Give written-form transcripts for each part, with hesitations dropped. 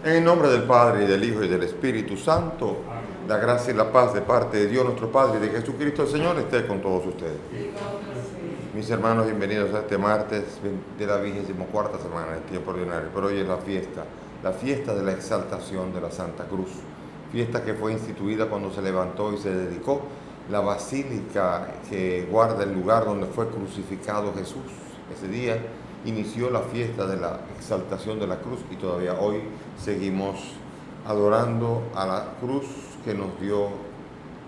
En el nombre del Padre, y del Hijo, y del Espíritu Santo, la gracia y la paz de parte de Dios nuestro Padre y de Jesucristo el Señor esté con todos ustedes. Mis hermanos, bienvenidos a este martes de la 24ª semana del tiempo ordinario. Pero hoy es la fiesta de la exaltación de la Santa Cruz. Fiesta que fue instituida cuando se levantó y se dedicó la basílica que guarda el lugar donde fue crucificado Jesús. Ese día inició la fiesta de la exaltación de la cruz y todavía hoy seguimos adorando a la cruz que nos dio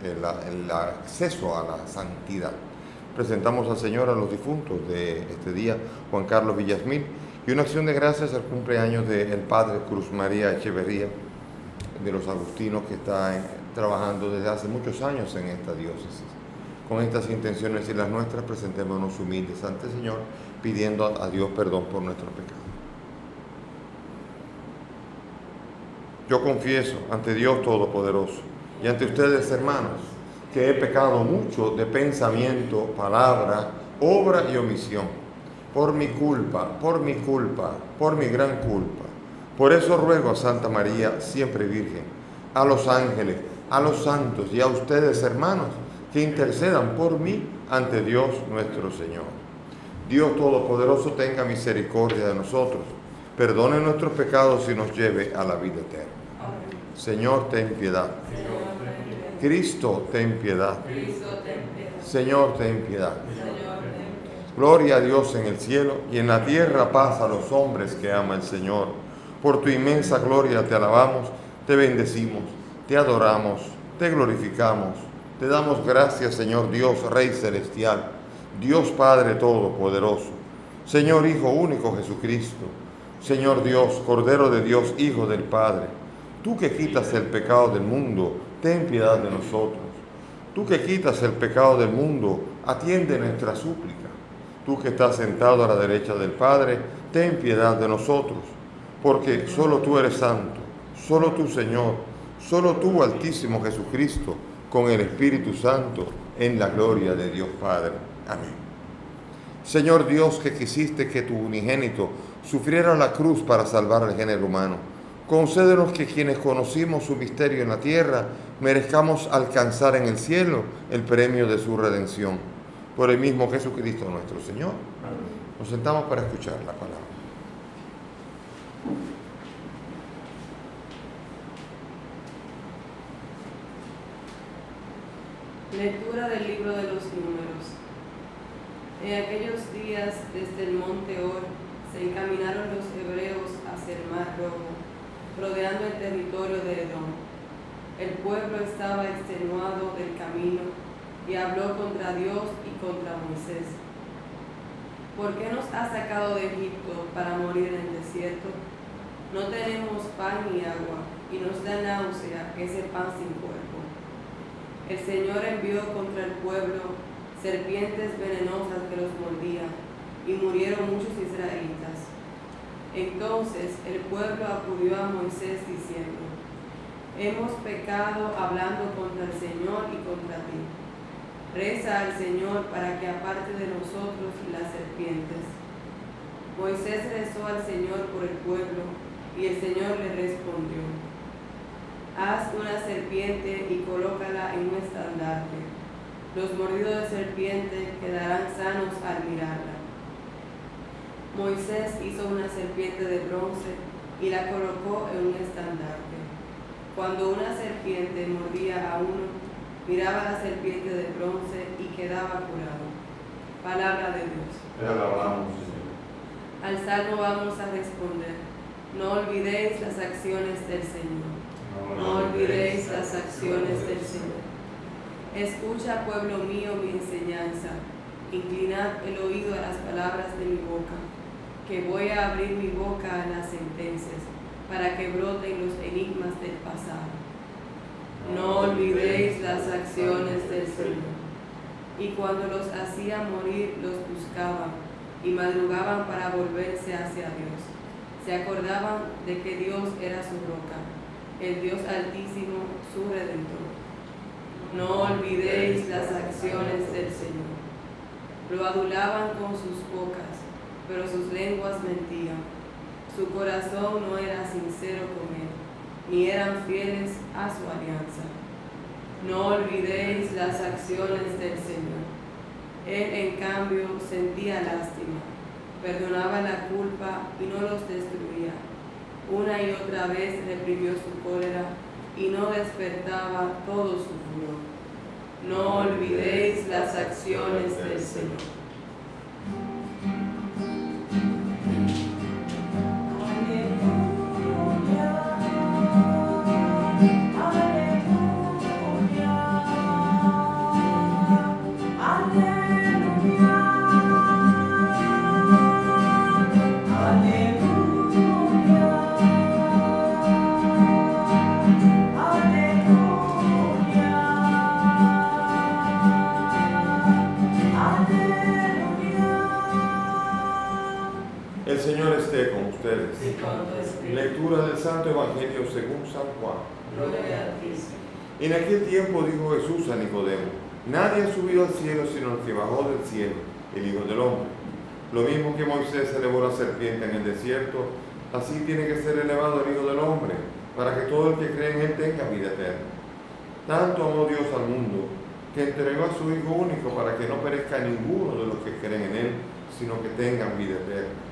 el acceso a la santidad. Presentamos al Señor a los difuntos de este día, Juan Carlos Villasmil, y una acción de gracias al cumpleaños del Padre Cruz María Echeverría, de los agustinos, que está trabajando desde hace muchos años en esta diócesis. Con estas intenciones y las nuestras, presentémonos humildes ante el Señor, pidiendo a Dios perdón por nuestros pecados. Yo confieso ante Dios Todopoderoso y ante ustedes, hermanos, que he pecado mucho de pensamiento, palabra, obra y omisión, por mi culpa, por mi gran culpa. Por eso ruego a Santa María, siempre Virgen, a los ángeles, a los santos y a ustedes, hermanos, que intercedan por mí ante Dios nuestro Señor. Dios Todopoderoso tenga misericordia de nosotros, perdone nuestros pecados y nos lleve a la vida eterna. Señor, ten piedad. Cristo, ten piedad. Señor, ten piedad. Gloria a Dios en el cielo y en la tierra paz a los hombres que ama el Señor. Por tu inmensa gloria te alabamos, te bendecimos, te adoramos, te glorificamos. Te damos gracias, Señor Dios, Rey Celestial, Dios Padre Todopoderoso, Señor Hijo único Jesucristo, Señor Dios, Cordero de Dios, Hijo del Padre. Tú que quitas el pecado del mundo, ten piedad de nosotros. Tú que quitas el pecado del mundo, atiende nuestra súplica. Tú que estás sentado a la derecha del Padre, ten piedad de nosotros. Porque solo tú eres santo, solo tú, Señor, solo tú, Altísimo Jesucristo, con el Espíritu Santo, en la gloria de Dios Padre. Amén. Señor Dios, que quisiste que tu unigénito sufriera la cruz para salvar al género humano, concédenos que quienes conocimos su misterio en la tierra, merezcamos alcanzar en el cielo el premio de su redención. Por el mismo Jesucristo nuestro Señor. Nos sentamos para escuchar la palabra. Lectura del libro de los Números. En aquellos días, desde el monte Hor, se encaminaron los hebreos hacia el mar Rojo, rodeando el territorio de Edom. El pueblo estaba extenuado del camino y habló contra Dios y contra Moisés. ¿Por qué nos has sacado de Egipto para morir en el desierto? No tenemos pan ni agua, y nos da náusea ese pan sin cuerpo. El Señor envió contra el pueblo serpientes venenosas que los mordían, y murieron muchos israelitas. Entonces el pueblo acudió a Moisés diciendo: hemos pecado hablando contra el Señor y contra ti. Reza al Señor para que aparte de nosotros las serpientes. Moisés rezó al Señor por el pueblo, y el Señor le respondió: haz una serpiente y colócala en un estandarte. Los mordidos de serpiente quedarán sanos al mirarla. Moisés hizo una serpiente de bronce y la colocó en un estandarte. Cuando una serpiente mordía a uno, miraba la serpiente de bronce y quedaba curado. Palabra de Dios. Te alabamos, Señor. Al salmo vamos a responder: no olvidéis las acciones del Señor. No olvidéis las acciones del Señor. Escucha, pueblo mío, mi enseñanza. Inclinad el oído a las palabras de mi boca, que voy a abrir mi boca a las sentencias, para que broten los enigmas del pasado. No olvidéis las acciones del Señor. Y cuando los hacía morir, los buscaban, y madrugaban para volverse hacia Dios. Se acordaban de que Dios era su roca, el Dios Altísimo, su Redentor. No olvidéis las acciones del Señor. Lo adulaban con sus bocas, pero sus lenguas mentían. Su corazón no era sincero con él, ni eran fieles a su alianza. No olvidéis las acciones del Señor. Él, en cambio, sentía lástima, perdonaba la culpa y no los destruía. Una y otra vez reprimió su cólera y no despertaba todo su furor. No olvidéis las acciones del Señor. El Señor esté con ustedes. Y con tu espíritu. Lectura del Santo Evangelio según San Juan. Gloria a ti. En aquel tiempo dijo Jesús a Nicodemo: nadie ha subido al cielo sino el que bajó del cielo, el Hijo del Hombre. Lo mismo que Moisés elevó la serpiente en el desierto, así tiene que ser elevado el Hijo del Hombre, para que todo el que cree en él tenga vida eterna. Tanto amó Dios al mundo, que entregó a su Hijo único para que no perezca ninguno de los que creen en él, sino que tengan vida eterna.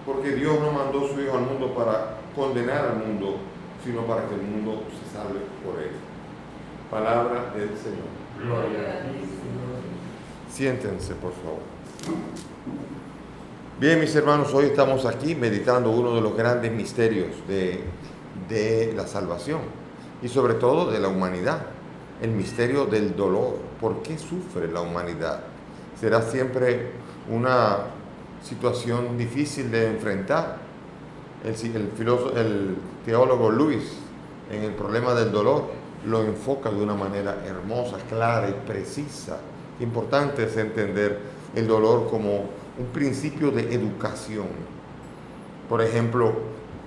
Porque Dios no mandó su Hijo al mundo para condenar al mundo, sino para que el mundo se salve por él. Palabra del Señor. Gloria a ti, Señor. Siéntense, por favor. Bien, mis hermanos, hoy estamos aquí meditando uno de los grandes misterios de la salvación y sobre todo de la humanidad, el misterio del dolor. ¿Por qué sufre la humanidad? ¿Será siempre una situación difícil de enfrentar? El teólogo Luis, en el problema del dolor, lo enfoca de una manera hermosa, clara y precisa. Importante es entender el dolor como un principio de educación. Por ejemplo,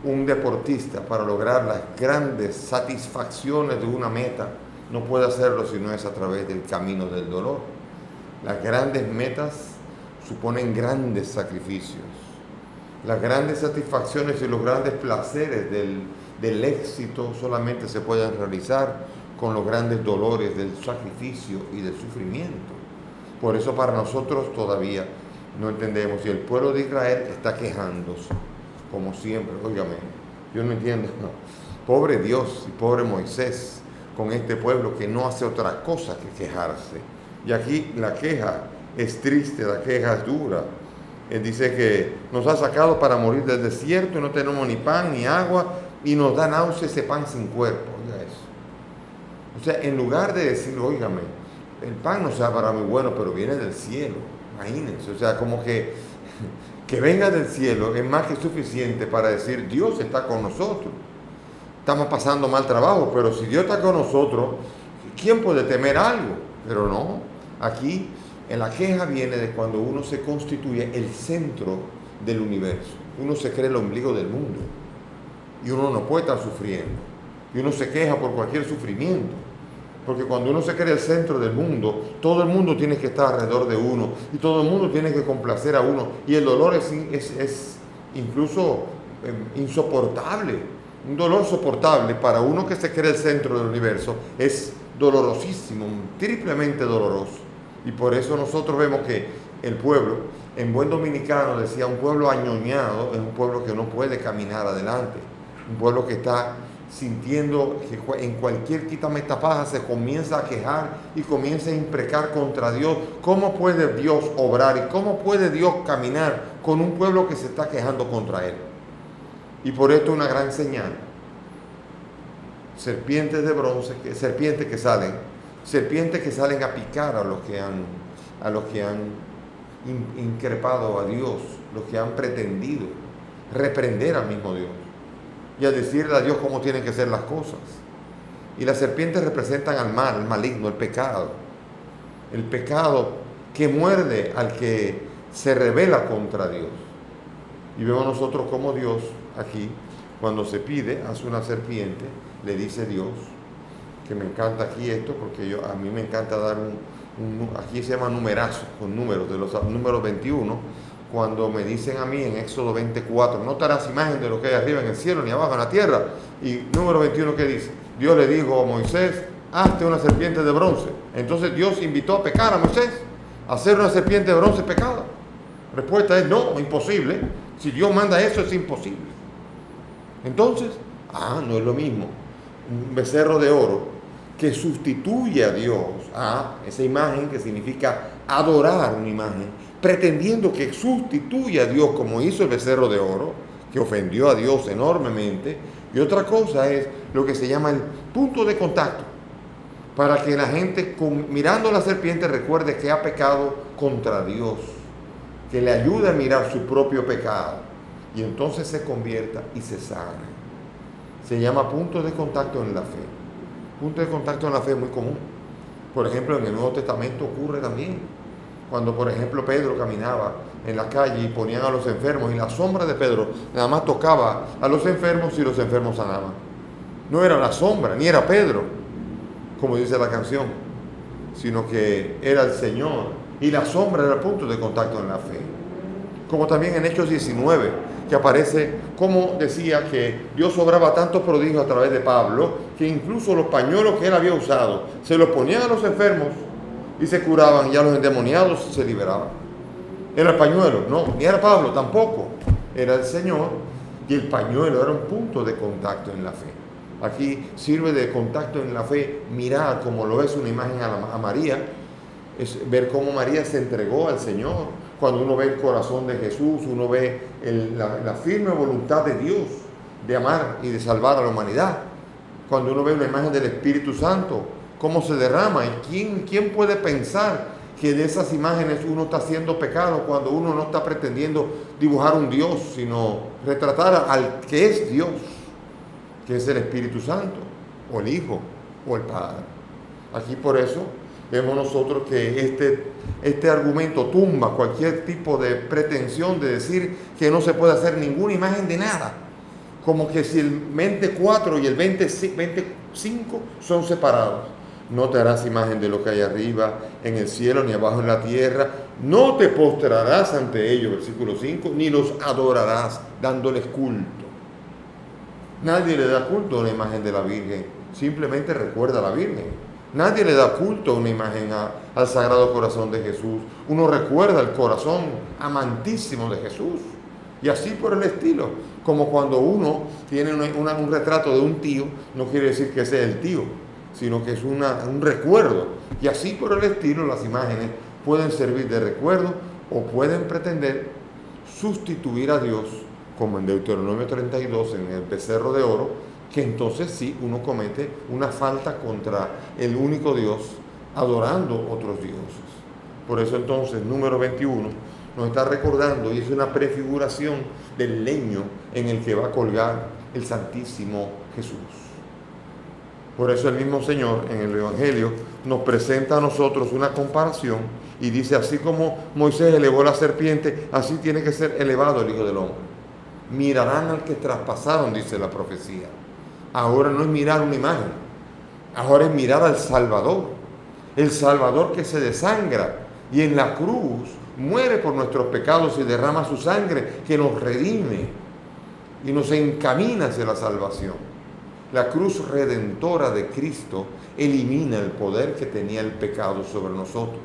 un deportista, para lograr las grandes satisfacciones de una meta, no puede hacerlo si no es a través del camino del dolor. Las grandes metas suponen grandes sacrificios. Las grandes satisfacciones y los grandes placeres del éxito solamente se pueden realizar con los grandes dolores del sacrificio y del sufrimiento. Por eso para nosotros todavía no entendemos, y el pueblo de Israel está quejándose, como siempre. Óigame, yo no entiendo, no. Pobre Dios y pobre Moisés con este pueblo que no hace otra cosa que quejarse. Y aquí la queja es triste, la queja es dura. Él dice que nos ha sacado para morir del desierto y no tenemos ni pan ni agua y nos da náusea ese pan sin cuerpo. Oiga eso. O sea, en lugar de decir, óigame, el pan no sea para muy bueno, pero viene del cielo. Imagínense, o sea, como que venga del cielo es más que suficiente para decir, Dios está con nosotros. Estamos pasando mal trabajo, pero si Dios está con nosotros, ¿quién puede temer algo? Pero no, aquí en la queja viene de cuando uno se constituye el centro del universo. Uno se cree el ombligo del mundo y uno no puede estar sufriendo. Y uno se queja por cualquier sufrimiento. Porque cuando uno se cree el centro del mundo, todo el mundo tiene que estar alrededor de uno y todo el mundo tiene que complacer a uno. Y el dolor es incluso insoportable. Un dolor soportable para uno que se cree el centro del universo es dolorosísimo, triplemente doloroso. Y por eso nosotros vemos que el pueblo, en buen dominicano decía, un pueblo añoñado es un pueblo que no puede caminar adelante. Un pueblo que está sintiendo que en cualquier quitametapaja se comienza a quejar y comienza a imprecar contra Dios. ¿Cómo puede Dios obrar y cómo puede Dios caminar con un pueblo que se está quejando contra él? Y por esto una gran señal. Serpientes de bronce, serpientes que salen a picar a los que han increpado a Dios, los que han pretendido reprender al mismo Dios y a decirle a Dios cómo tienen que ser las cosas. Y las serpientes representan al mal, al maligno, el pecado que muerde al que se rebela contra Dios. Y vemos nosotros cómo Dios aquí, cuando se pide, hace una serpiente, le dice Dios, que me encanta aquí esto, porque a mí me encanta dar aquí se llama numerazo, con números, de los números 21, cuando me dicen a mí en Éxodo 24, no te harás imagen de lo que hay arriba en el cielo ni abajo en la tierra. Y número 21, ¿qué dice? Dios le dijo a Moisés, hazte una serpiente de bronce. Entonces Dios invitó a pecar a Moisés, a hacer una serpiente de bronce pecado. Respuesta es no, imposible. Si Dios manda eso es imposible. Entonces, no es lo mismo un becerro de oro que sustituye a Dios, a esa imagen que significa adorar una imagen, pretendiendo que sustituya a Dios como hizo el becerro de oro, que ofendió a Dios enormemente. Y otra cosa es lo que se llama el punto de contacto, para que la gente mirando a la serpiente recuerde que ha pecado contra Dios, que le ayude a mirar su propio pecado y entonces se convierta y se sane. Se llama punto de contacto en la fe. Punto de contacto en la fe es muy común. Por ejemplo, en el Nuevo Testamento ocurre también. Cuando, por ejemplo, Pedro caminaba en la calle y ponían a los enfermos y la sombra de Pedro nada más tocaba a los enfermos y los enfermos sanaban. No era la sombra, ni era Pedro, como dice la canción, sino que era el Señor y la sombra era el punto de contacto en la fe. Como también en Hechos 19, que aparece como decía que Dios obraba tantos prodigios a través de Pablo, que incluso los pañuelos que él había usado se los ponían a los enfermos y se curaban, y a los endemoniados se liberaban. ¿Era el pañuelo? No, ni era Pablo tampoco, era el Señor, y el pañuelo era un punto de contacto en la fe. Aquí sirve de contacto en la fe mirar como lo es una imagen a María, es ver cómo María se entregó al Señor. Cuando uno ve el corazón de Jesús, uno ve la firme voluntad de Dios de amar y de salvar a la humanidad. Cuando uno ve una imagen del Espíritu Santo, cómo se derrama. ¿Y quién puede pensar que de esas imágenes uno está haciendo pecado cuando uno no está pretendiendo dibujar un Dios, sino retratar al que es Dios, que es el Espíritu Santo, o el Hijo, o el Padre? Aquí por eso vemos nosotros que este argumento tumba cualquier tipo de pretensión de decir que no se puede hacer ninguna imagen de nada. Como que si el 24 y el 25 son separados. No te harás imagen de lo que hay arriba en el cielo ni abajo en la tierra. No te postrarás ante ellos, versículo 5, ni los adorarás dándoles culto. Nadie le da culto a una imagen de la Virgen. Simplemente recuerda a la Virgen. Nadie le da culto a una imagen al Sagrado Corazón de Jesús. Uno recuerda el corazón amantísimo de Jesús. Y así por el estilo. Como cuando uno tiene un retrato de un tío, no quiere decir que sea el tío, sino que es un recuerdo. Y así por el estilo las imágenes pueden servir de recuerdo o pueden pretender sustituir a Dios, como en Deuteronomio 32, en el becerro de oro, que entonces sí uno comete una falta contra el único Dios, adorando otros dioses. Por eso entonces, número 21, nos está recordando, y es una prefiguración del leño en el que va a colgar el Santísimo Jesús. Por eso el mismo Señor en el Evangelio nos presenta a nosotros una comparación y dice, así como Moisés elevó la serpiente, así tiene que ser elevado el Hijo del Hombre. Mirarán al que traspasaron, dice la profecía. Ahora no es mirar una imagen, ahora es mirar al Salvador, el Salvador que se desangra y en la cruz muere por nuestros pecados y derrama su sangre que nos redime y nos encamina hacia la salvación. La cruz redentora de Cristo elimina el poder que tenía el pecado sobre nosotros.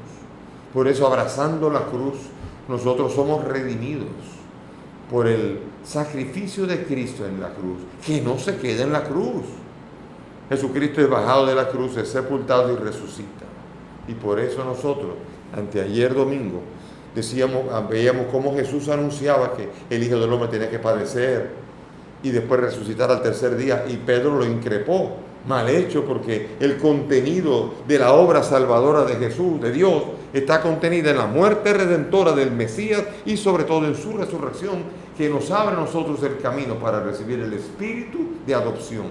Por eso, abrazando la cruz, nosotros somos redimidos por el sacrificio de Cristo en la cruz, que no se queda en la cruz. Jesucristo es bajado de la cruz, es sepultado y resucita. Y por eso nosotros, anteayer domingo, veíamos cómo Jesús anunciaba que el Hijo del Hombre tenía que padecer y después resucitar al tercer día, y Pedro lo increpó, mal hecho, porque el contenido de la obra salvadora de Jesús, de Dios, está contenida en la muerte redentora del Mesías y sobre todo en su resurrección, que nos abre a nosotros el camino para recibir el espíritu de adopción,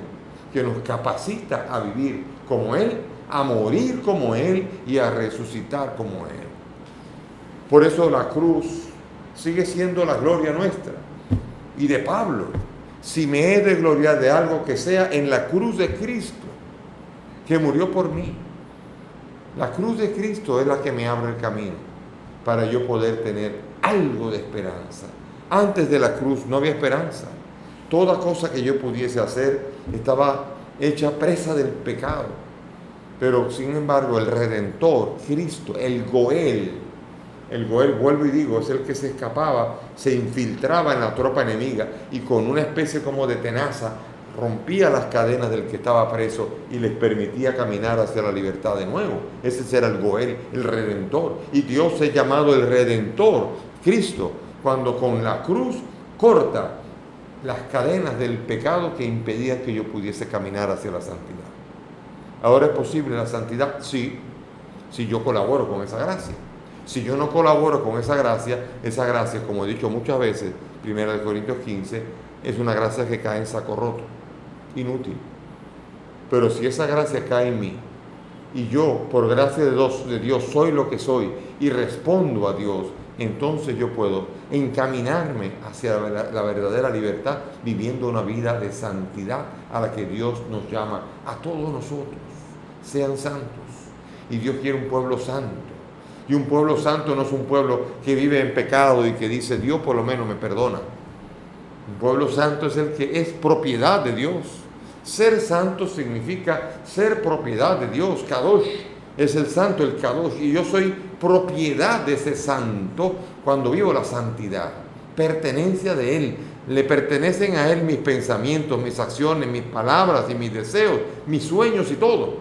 que nos capacita a vivir como Él, a morir como Él y a resucitar como Él. Por eso la cruz sigue siendo la gloria nuestra y de Pablo. Si me he de gloriar de algo, que sea en la cruz de Cristo, que murió por mí. La cruz de Cristo es la que me abre el camino para yo poder tener algo de esperanza. Antes de la cruz no había esperanza. Toda cosa que yo pudiese hacer estaba hecha presa del pecado. Pero sin embargo el Redentor, Cristo, el Goel, vuelvo y digo, es el que se escapaba, se infiltraba en la tropa enemiga y con una especie como de tenaza rompía las cadenas del que estaba preso y les permitía caminar hacia la libertad de nuevo. Ese era el Goel, el Redentor. Y Dios es llamado el Redentor, Cristo, cuando con la cruz corta las cadenas del pecado que impedían que yo pudiese caminar hacia la santidad. ¿Ahora es posible la santidad? Sí, si yo colaboro con esa gracia. Si yo no colaboro con esa gracia, como he dicho muchas veces, 1 Corintios 15, es una gracia que cae en saco roto, inútil. Pero si esa gracia cae en mí, y yo, por gracia de Dios, soy lo que soy, y respondo a Dios, entonces yo puedo encaminarme hacia la verdadera libertad, viviendo una vida de santidad a la que Dios nos llama a todos nosotros. Sean santos. Y Dios quiere un pueblo santo. Y un pueblo santo no es un pueblo que vive en pecado y que dice, Dios por lo menos me perdona. Un pueblo santo es el que es propiedad de Dios. Ser santo significa ser propiedad de Dios. Kadosh es el santo, el Kadosh. Y yo soy propiedad de ese santo cuando vivo la santidad. Pertenencia de Él. Le pertenecen a Él mis pensamientos, mis acciones, mis palabras y mis deseos, mis sueños y todo.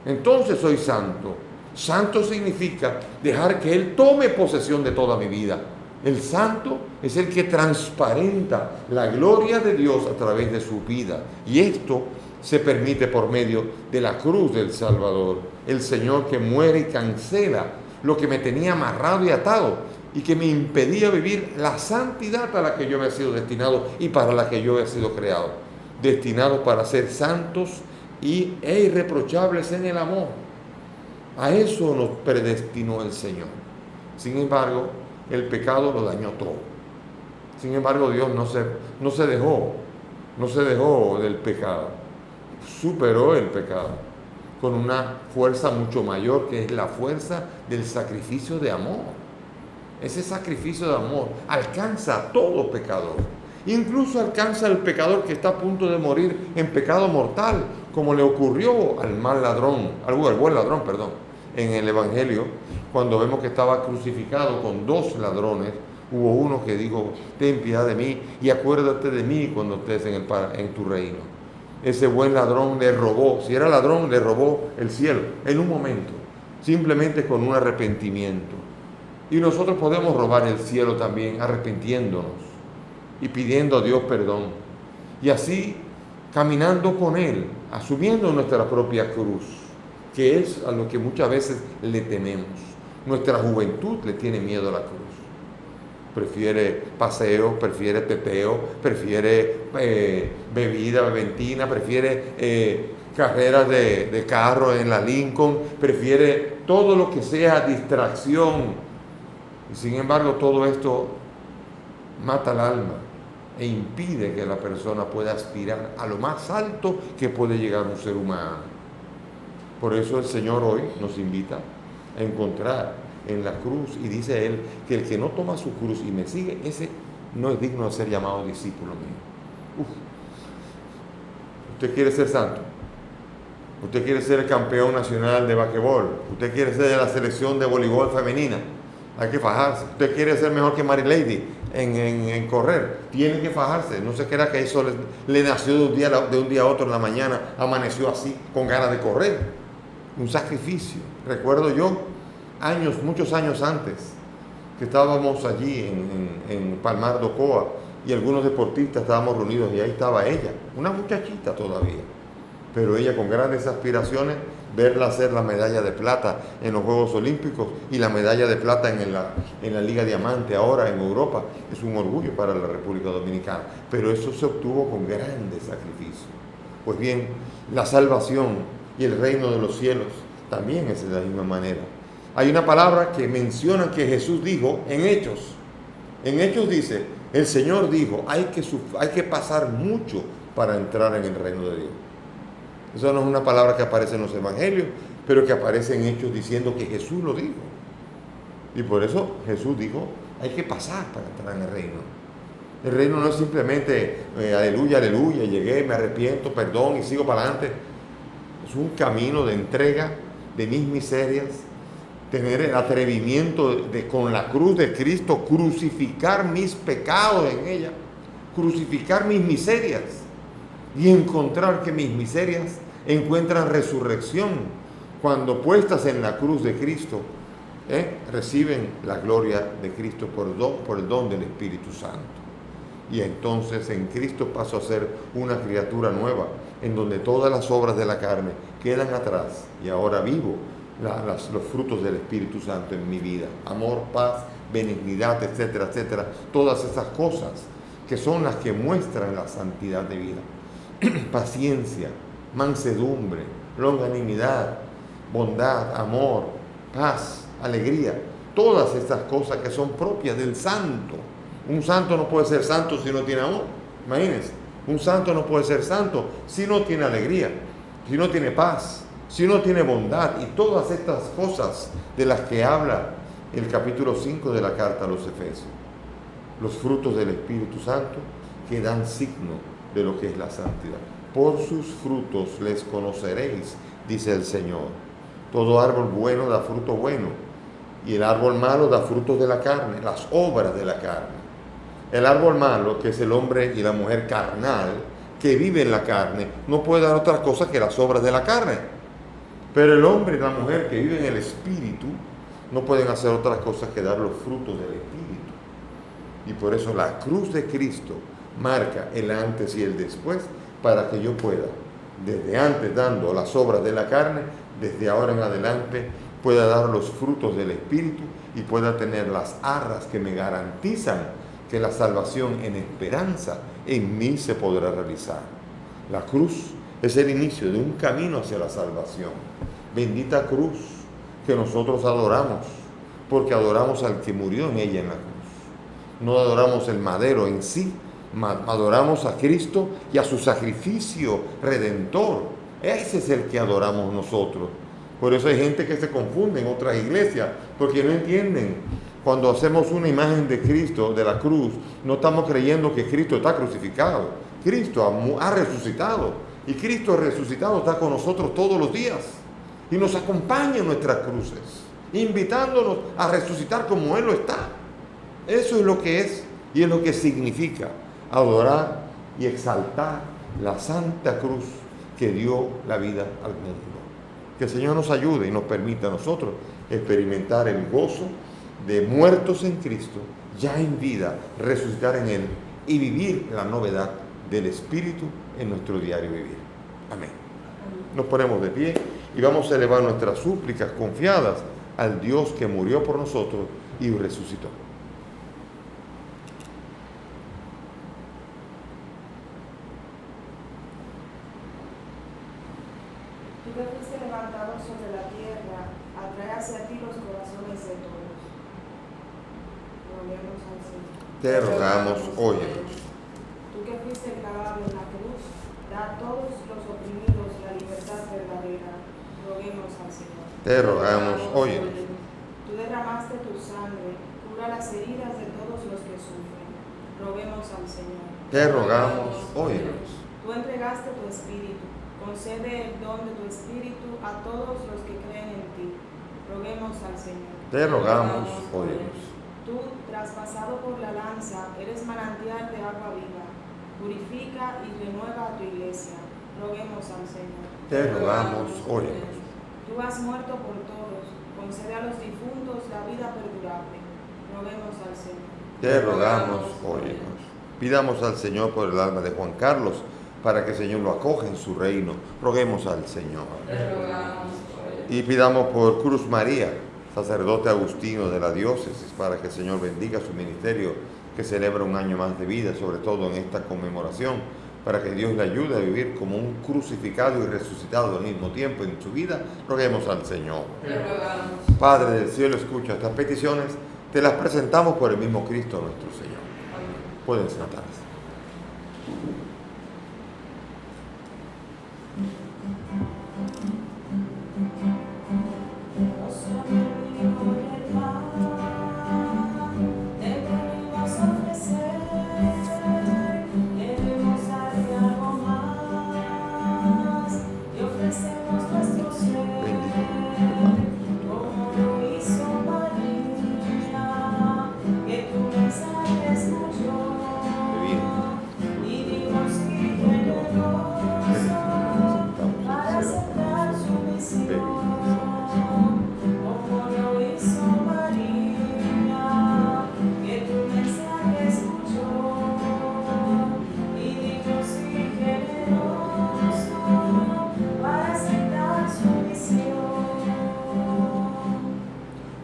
Entonces soy santo. Santo significa dejar que Él tome posesión de toda mi vida. El santo es el que transparenta la gloria de Dios a través de su vida. Y esto se permite por medio de la cruz del Salvador. El Señor que muere y cancela lo que me tenía amarrado y atado y que me impedía vivir la santidad a la que yo había sido destinado y para la que yo había sido creado. Destinado para ser santos e irreprochables en el amor. A eso nos predestinó el Señor. Sin embargo, el pecado lo dañó todo. Sin embargo, Dios no se dejó del pecado. Superó el pecado con una fuerza mucho mayor, que es la fuerza del sacrificio de amor. Ese sacrificio de amor alcanza a todo pecador. Incluso alcanza al pecador que está a punto de morir en pecado mortal, como le ocurrió al buen ladrón, en el Evangelio, cuando vemos que estaba crucificado con 2 ladrones. Hubo uno que dijo, ten piedad de mí y acuérdate de mí cuando estés en tu reino. Ese buen ladrón le robó, si era ladrón, le robó el cielo en un momento, simplemente con un arrepentimiento. Y nosotros podemos robar el cielo también arrepintiéndonos y pidiendo a Dios perdón. Y así caminando con Él, asumiendo nuestra propia cruz, que es a lo que muchas veces le tememos. Nuestra juventud le tiene miedo a la cruz. Prefiere paseo, prefiere pepeo, prefiere bebida, beventina, prefiere carreras de carro en la Lincoln, prefiere todo lo que sea distracción. Y sin embargo, todo esto mata el alma e impide que la persona pueda aspirar a lo más alto que puede llegar un ser humano. Por eso el Señor hoy nos invita a encontrar en la cruz, y dice Él que el que no toma su cruz y me sigue, ese no es digno de ser llamado discípulo mío. Usted quiere ser santo, usted quiere ser el campeón nacional de basquetbol, usted quiere ser de la selección de voleibol femenina, hay que fajarse. Usted quiere ser mejor que Mary Lady en correr, tiene que fajarse. No se crea que eso le nació de un día a otro en la mañana, amaneció así con ganas de correr. Un sacrificio. Recuerdo yo muchos años antes, que estábamos allí en Palmar de Ocoa y algunos deportistas estábamos reunidos y ahí estaba ella, una muchachita todavía, pero ella con grandes aspiraciones, verla hacer la medalla de plata en los Juegos Olímpicos y la medalla de plata en la Liga Diamante ahora en Europa, es un orgullo para la República Dominicana, pero eso se obtuvo con grandes sacrificios. Pues bien, la salvación y el reino de los cielos también es de la misma manera. Hay una palabra que menciona que Jesús dijo en Hechos. En Hechos dice, el Señor dijo, hay que pasar mucho para entrar en el reino de Dios. Eso no es una palabra que aparece en los evangelios, pero que aparece en Hechos diciendo que Jesús lo dijo. Y por eso Jesús dijo Hay que pasar para entrar en el reino. El reino no es simplemente aleluya, aleluya, llegué, me arrepiento, perdón y sigo para adelante. Es un camino de entrega de mis miserias, tener el atrevimiento de con la cruz de Cristo crucificar mis pecados en ella, crucificar mis miserias y encontrar que mis miserias encuentran resurrección cuando puestas en la cruz de Cristo, reciben la gloria de Cristo por el don del Espíritu Santo. Y entonces en Cristo paso a ser una criatura nueva, en donde todas las obras de la carne quedan atrás y ahora vivo los frutos del Espíritu Santo en mi vida. Amor, paz, benignidad, etcétera, etcétera. Todas esas cosas que son las que muestran la santidad de vida. Paciencia, mansedumbre, longanimidad, bondad, amor, paz, alegría. Todas estas cosas que son propias del santo. Un santo no puede ser santo si no tiene amor. Imagínense, un santo no puede ser santo si no tiene alegría, si no tiene paz, si no tiene bondad y todas estas cosas de las que habla el capítulo 5 de la carta a los Efesios. Los frutos del Espíritu Santo que dan signo de lo que es la santidad. Por sus frutos les conoceréis, dice el Señor. Todo árbol bueno da fruto bueno y el árbol malo da frutos de la carne, las obras de la carne. El árbol malo, que es el hombre y la mujer carnal, que vive en la carne, no puede dar otra cosa que las obras de la carne. Pero el hombre y la mujer que viven en el Espíritu no pueden hacer otras cosas que dar los frutos del Espíritu. Y por eso la cruz de Cristo marca el antes y el después para que yo pueda, desde antes dando las obras de la carne, desde ahora en adelante pueda dar los frutos del Espíritu y pueda tener las arras que me garantizan que la salvación en esperanza en mí se podrá realizar. La cruz es el inicio de un camino hacia la salvación. Bendita cruz que nosotros adoramos, porque adoramos al que murió en ella en la cruz. No adoramos el madero en sí, adoramos a Cristo y a su sacrificio redentor. Ese es el que adoramos nosotros. Por eso hay gente que se confunde en otras iglesias, porque no entienden. Cuando hacemos una imagen de Cristo, de la cruz, no estamos creyendo que Cristo está crucificado. Cristo ha resucitado. Y Cristo resucitado está con nosotros todos los días. Y nos acompaña en nuestras cruces, invitándonos a resucitar como Él lo está. Eso es lo que es y es lo que significa adorar y exaltar la santa cruz que dio la vida al mundo. Que el Señor nos ayude y nos permita a nosotros experimentar el gozo de muertos en Cristo, ya en vida, resucitar en Él y vivir la novedad del Espíritu en nuestro diario vivir. Amén. Nos ponemos de pie y vamos a elevar nuestras súplicas confiadas al Dios que murió por nosotros y resucitó. Tú que fuiste levantado sobre la tierra, atrae hacia ti los corazones de todos. Roguemos al Señor. Te rogamos, óyenos. Tú que fuiste clavado en la cruz, da a todos los oprimidos la libertad verdadera. Roguemos al Señor. Te rogamos, óyenos. Tú derramaste tu sangre, cura las heridas de todos los que sufren. Roguemos al Señor. Te rogamos, óyenos. Tú entregaste tu espíritu. Concede el don de tu espíritu a todos los que creen en ti. Roguemos al Señor. Te rogamos, óyenos. Tú, traspasado por la lanza, eres manantial de agua viva. Purifica y renueva a tu iglesia. Roguemos al Señor. Te rogamos, óyenos. Tú has muerto por todos. Concede a los difuntos la vida perdurable. Roguemos al Señor. Te rogamos, óyenos. Pidamos al Señor por el alma de Juan Carlos, para que el Señor lo acoja en su reino. Roguemos al Señor. Y pidamos por Cruz María, sacerdote agustino de la diócesis, para que el Señor bendiga su ministerio, que celebra un año más de vida, sobre todo en esta conmemoración, para que Dios le ayude a vivir como un crucificado y resucitado al mismo tiempo en su vida. Roguemos al Señor. Padre del cielo, escucha estas peticiones, te las presentamos por el mismo Cristo nuestro Señor. Pueden sentarse. De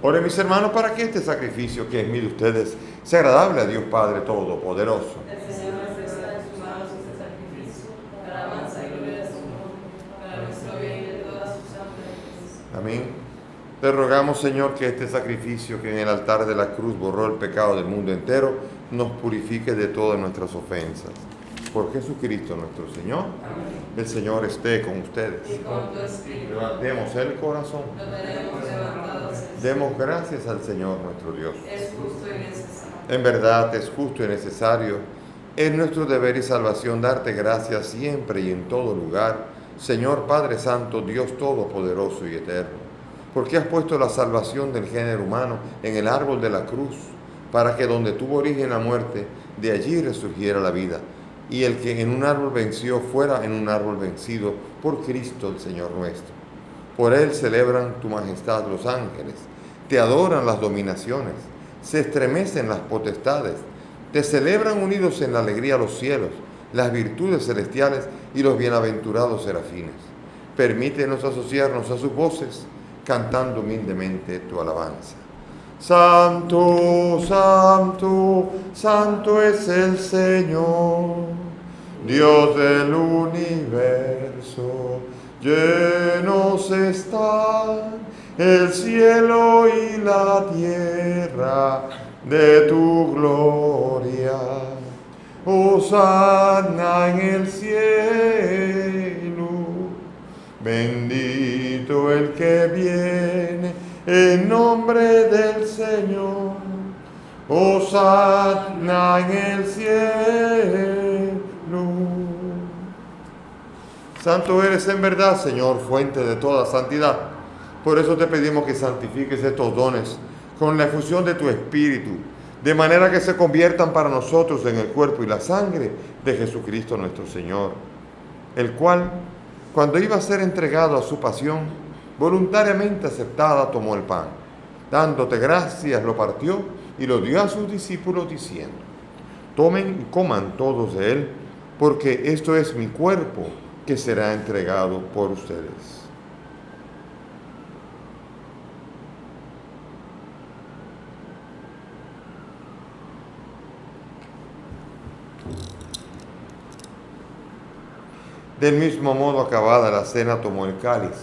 Oren mis hermanos para que este sacrificio que es mío de ustedes sea agradable a Dios Padre Todopoderoso. El Señor reciba en sus manos este sacrificio, para alabanza y gloria de su nombre, para nuestro bien y de todas sus santas. Amén. Te rogamos, Señor, que este sacrificio que en el altar de la cruz borró el pecado del mundo entero, nos purifique de todas nuestras ofensas. Por Jesucristo nuestro Señor. Amén. El Señor esté con ustedes. Y con tu espíritu. Levantemos el corazón. Lo tenemos levantado hacia el Señor. Demos gracias al Señor nuestro Dios. Es justo y necesario. En verdad es justo y necesario. Es nuestro deber y salvación darte gracias siempre y en todo lugar, Señor Padre Santo, Dios Todopoderoso y Eterno, porque has puesto la salvación del género humano en el árbol de la cruz, para que donde tuvo origen la muerte, de allí resurgiera la vida, y el que en un árbol venció fuera en un árbol vencido por Cristo el Señor nuestro. Por él celebran tu majestad los ángeles, te adoran las dominaciones, se estremecen las potestades, te celebran unidos en la alegría los cielos, las virtudes celestiales y los bienaventurados serafines. Permítenos asociarnos a sus voces, cantando humildemente tu alabanza. Santo, santo, santo es el Señor, Dios del universo. Llenos están el cielo y la tierra de tu gloria. Hosana en el cielo, bendito el que viene en nombre del Señor. Hosana en el cielo. Santo eres en verdad, Señor, fuente de toda santidad. Por eso te pedimos que santifiques estos dones con la efusión de tu Espíritu, de manera que se conviertan para nosotros en el cuerpo y la sangre de Jesucristo nuestro Señor, el cual, cuando iba a ser entregado a su pasión, voluntariamente aceptada, tomó el pan. Dándote gracias, lo partió y lo dio a sus discípulos, diciendo: tomen y coman todos de él, porque esto es mi cuerpo, que será entregado por ustedes. Del mismo modo, acabada la cena, tomó el cáliz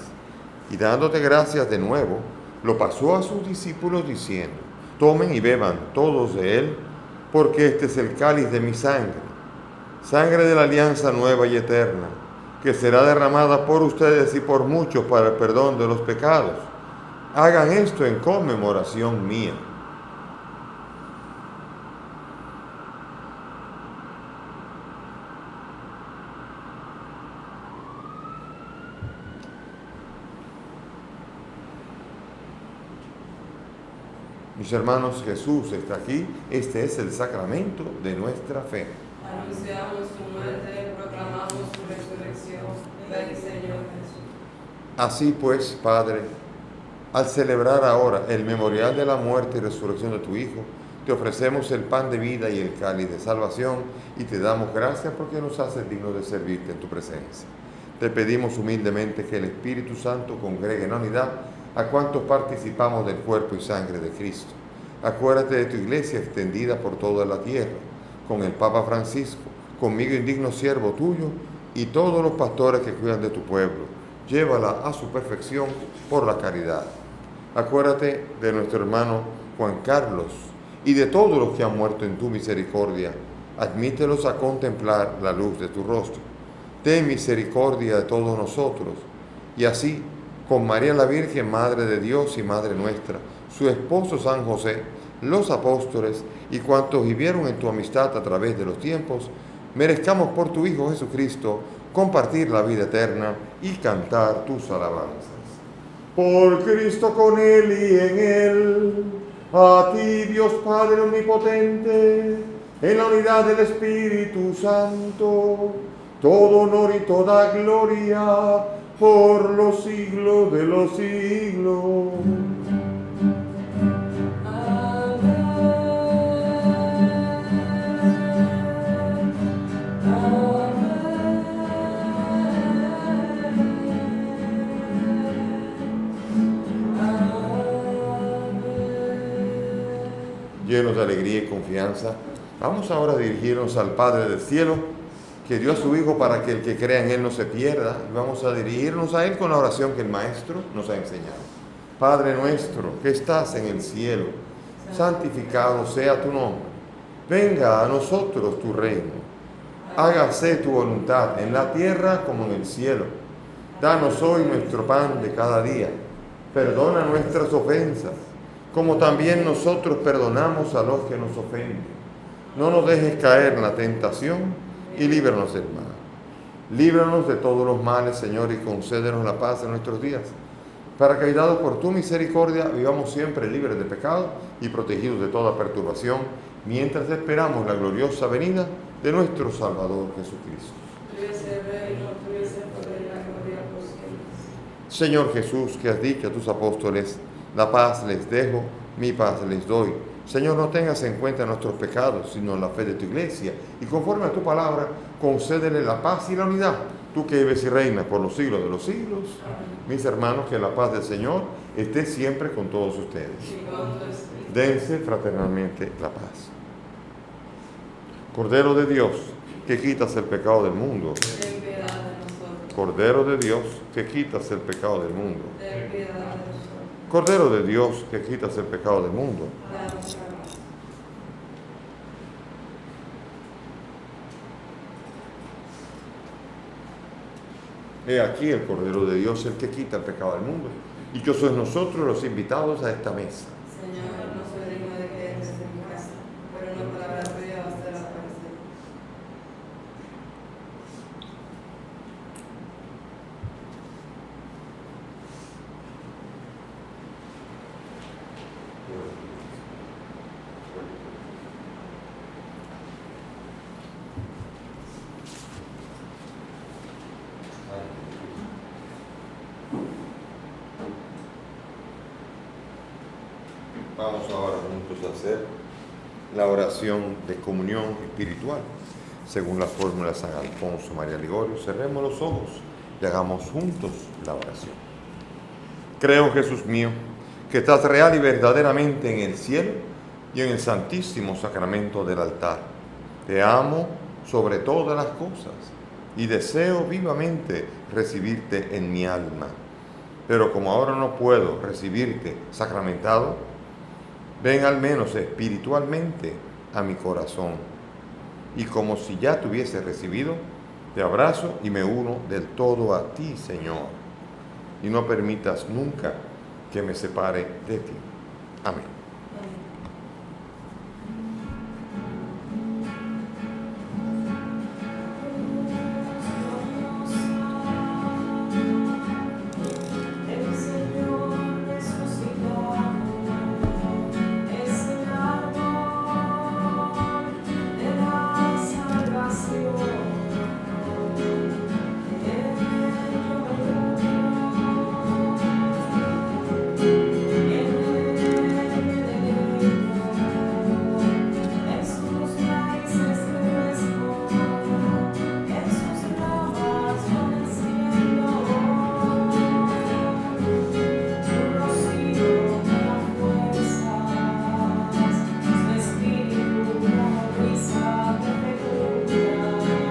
y dándote gracias de nuevo, lo pasó a sus discípulos diciendo: tomen y beban todos de él, porque este es el cáliz de mi sangre, sangre de la alianza nueva y eterna, que será derramada por ustedes y por muchos para el perdón de los pecados. Hagan esto en conmemoración mía. Mis hermanos, Jesús está aquí. Este es el sacramento de nuestra fe. Anunciamos tu muerte, proclamamos tu resurrección. Ven, Señor Jesús. Así pues, Padre, al celebrar ahora el memorial de la muerte y resurrección de tu Hijo, te ofrecemos el pan de vida y el cáliz de salvación y te damos gracias porque nos haces dignos de servirte en tu presencia. Te pedimos humildemente que el Espíritu Santo congregue en unidad a cuantos participamos del cuerpo y sangre de Cristo. Acuérdate de tu iglesia extendida por toda la tierra, con el Papa Francisco, conmigo indigno siervo tuyo, y todos los pastores que cuidan de tu pueblo. Llévala a su perfección por la caridad. Acuérdate de nuestro hermano Juan Carlos y de todos los que han muerto en tu misericordia. Admítelos a contemplar la luz de tu rostro. Ten misericordia de todos nosotros, y así, con María la Virgen, Madre de Dios y Madre nuestra, su esposo San José, los apóstoles y cuantos vivieron en tu amistad a través de los tiempos, merezcamos por tu Hijo Jesucristo compartir la vida eterna y cantar tus alabanzas. Por Cristo, con Él y en Él, a ti Dios Padre Omnipotente, en la unidad del Espíritu Santo, todo honor y toda gloria por los siglos de los siglos. llenos de alegría y confianza, vamos ahora a dirigirnos al Padre del cielo, que dio a su Hijo para que el que crea en Él no se pierda, y vamos a dirigirnos a Él con la oración que el Maestro nos ha enseñado. Padre nuestro, que estás en el cielo, santificado sea tu nombre. Venga a nosotros tu reino. Hágase tu voluntad en la tierra como en el cielo. Danos hoy nuestro pan de cada día. Perdona nuestras ofensas, como también nosotros perdonamos a los que nos ofenden. No nos dejes caer en la tentación y líbranos del mal. Líbranos de todos los males, Señor, y concédenos la paz en nuestros días, para que, ayudados por tu misericordia, vivamos siempre libres de pecado y protegidos de toda perturbación, mientras esperamos la gloriosa venida de nuestro Salvador Jesucristo. Tuyo es el reino, tuyo es el poder y la gloria por siempre. Señor Jesús, que has dicho a tus apóstoles, la paz les dejo, mi paz les doy. Señor, no tengas en cuenta nuestros pecados, sino la fe de tu iglesia, y conforme a tu palabra, concédele la paz y la unidad, tú que vives y reinas por los siglos de los siglos. Amén. Mis hermanos, que la paz del Señor esté siempre con todos ustedes. Y con tu espíritu. Dense fraternalmente la paz. Cordero de Dios, que quitas el pecado del mundo. Ten piedad de nosotros. Cordero de Dios, que quitas el pecado del mundo. Ten piedad de nosotros. Cordero de Dios, que quitas el pecado del mundo. Danos la paz. He aquí el Cordero de Dios, el que quita el pecado del mundo. Y que sois nosotros los invitados a esta mesa. Señor, no soy digno de que entres en mi casa, pero una palabra tuya bastará para siempre. Vamos ahora juntos a hacer la oración de comunión espiritual, según la fórmula de San Alfonso María Ligorio. Cerremos los ojos y hagamos juntos la oración. Creo, Jesús mío, que estás real y verdaderamente en el cielo y en el santísimo sacramento del altar. Te amo sobre todas las cosas y deseo vivamente recibirte en mi alma. Pero como ahora no puedo recibirte sacramentado, ven al menos espiritualmente a mi corazón. Y como si ya te hubiese recibido, te abrazo y me uno del todo a ti, Señor. Y no permitas nunca que me separe de ti. Amén. El Señor resucitado es el árbol de la salvación. En sus raíces crezco, en sus ramas yo desciendo. Su rocío me da fuerzas, su espíritu como brisa me fecunda.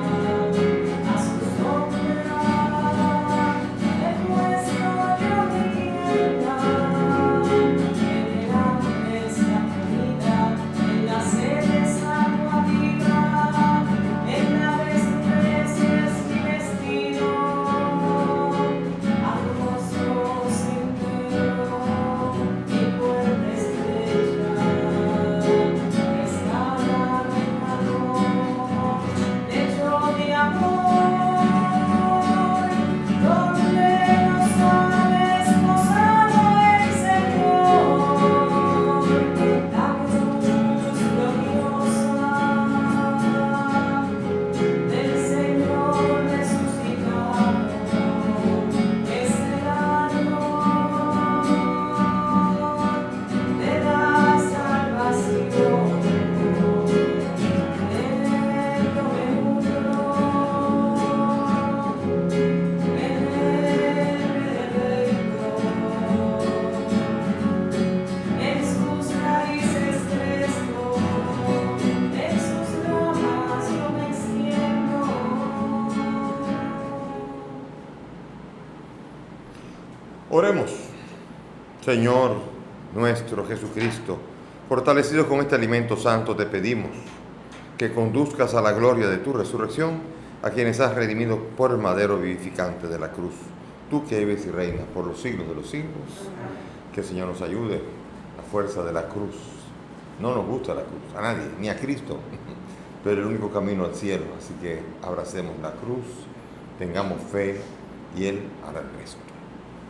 Oremos. Señor nuestro Jesucristo, fortalecidos con este alimento santo, te pedimos que conduzcas a la gloria de tu resurrección a quienes has redimido por el madero vivificante de la cruz. Tú que vives y reinas por los siglos de los siglos, que el Señor nos ayude. La fuerza de la cruz. No nos gusta la cruz, a nadie, ni a Cristo, pero el único camino al cielo. Así que abracemos la cruz, tengamos fe y Él hará el resto.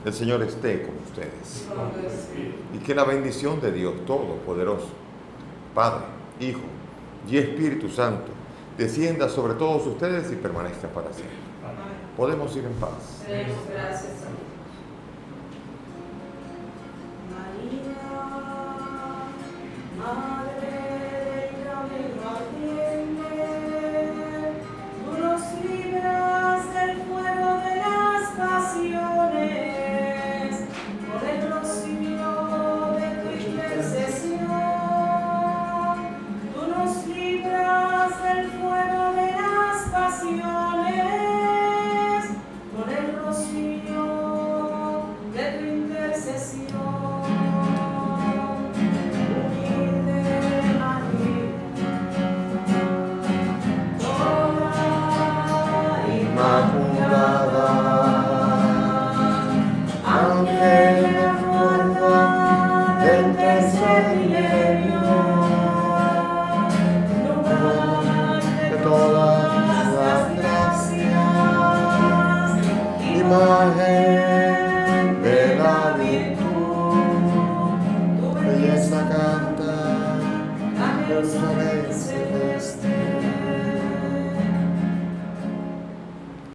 El Señor esté con ustedes. Y que la bendición de Dios Todopoderoso, Padre, Hijo y Espíritu Santo, descienda sobre todos ustedes y permanezca para siempre. Podemos ir en paz. Demos gracias a Dios. Madre del camino ardiente, tú nos libras del fuego de las pasiones, por el rocío de tu intercesión. Tú nos libras del fuego de las pasiones, por el rocío de tu intercesión. Ángel de guarda del tercer milenio, lugar de todas las gracias, imagen de la virtud, tu belleza canta, Jerusalén celeste.